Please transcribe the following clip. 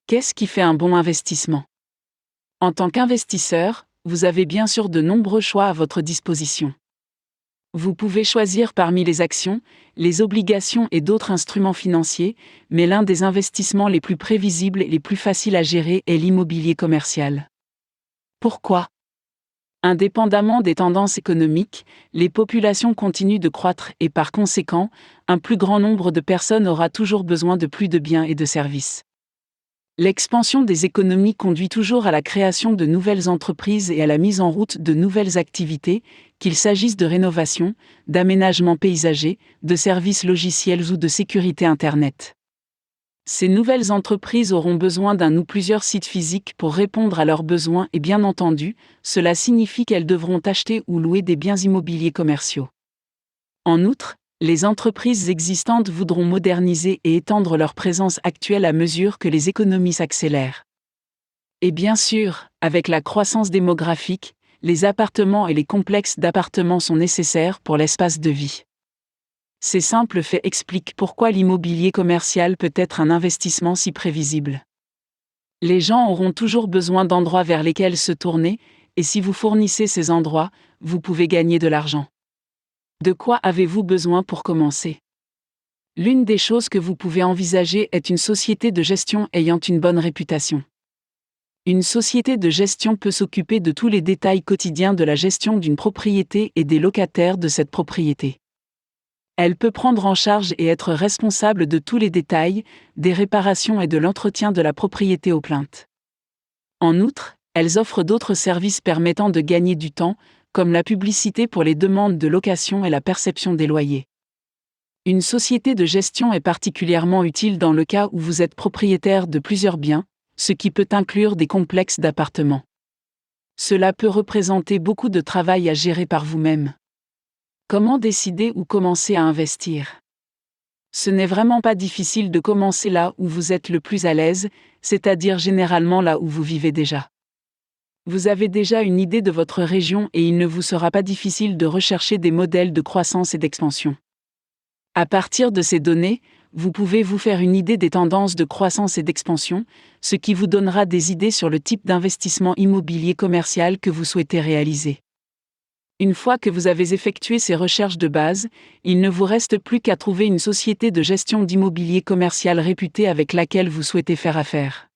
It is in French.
Qu'est-ce qui fait un bon investissement? En tant qu'investisseur, vous avez bien sûr de nombreux choix à votre disposition. Vous pouvez choisir parmi les actions, les obligations et d'autres instruments financiers, mais l'un des investissements les plus prévisibles et les plus faciles à gérer est l'immobilier commercial. Pourquoi? Indépendamment des tendances économiques, les populations continuent de croître et par conséquent, un plus grand nombre de personnes aura toujours besoin de plus de biens et de services. L'expansion des économies conduit toujours à la création de nouvelles entreprises et à la mise en route de nouvelles activités, qu'il s'agisse de rénovation, d'aménagement paysager, de services logiciels ou de sécurité Internet. Ces nouvelles entreprises auront besoin d'un ou plusieurs sites physiques pour répondre à leurs besoins et bien entendu, cela signifie qu'elles devront acheter ou louer des biens immobiliers commerciaux. En outre, les entreprises existantes voudront moderniser et étendre leur présence actuelle à mesure que les économies s'accélèrent. Et bien sûr, avec la croissance démographique, les appartements et les complexes d'appartements sont nécessaires pour l'espace de vie. Ces simples faits expliquent pourquoi l'immobilier commercial peut être un investissement si prévisible. Les gens auront toujours besoin d'endroits vers lesquels se tourner, et si vous fournissez ces endroits, vous pouvez gagner de l'argent. De quoi avez-vous besoin pour commencer? L'une des choses que vous pouvez envisager est une société de gestion ayant une bonne réputation. Une société de gestion peut s'occuper de tous les détails quotidiens de la gestion d'une propriété et des locataires de cette propriété. Elle peut prendre en charge et être responsable de tous les détails, des réparations et de l'entretien de la propriété aux plaintes. En outre, elles offrent d'autres services permettant de gagner du temps, comme la publicité pour les demandes de location et la perception des loyers. Une société de gestion est particulièrement utile dans le cas où vous êtes propriétaire de plusieurs biens, ce qui peut inclure des complexes d'appartements. Cela peut représenter beaucoup de travail à gérer par vous-même. Comment décider où commencer à investir? Ce n'est vraiment pas difficile de commencer là où vous êtes le plus à l'aise, c'est-à-dire généralement là où vous vivez déjà. Vous avez déjà une idée de votre région et il ne vous sera pas difficile de rechercher des modèles de croissance et d'expansion. À partir de ces données, vous pouvez vous faire une idée des tendances de croissance et d'expansion, ce qui vous donnera des idées sur le type d'investissement immobilier commercial que vous souhaitez réaliser. Une fois que vous avez effectué ces recherches de base, il ne vous reste plus qu'à trouver une société de gestion d'immobilier commercial réputée avec laquelle vous souhaitez faire affaire.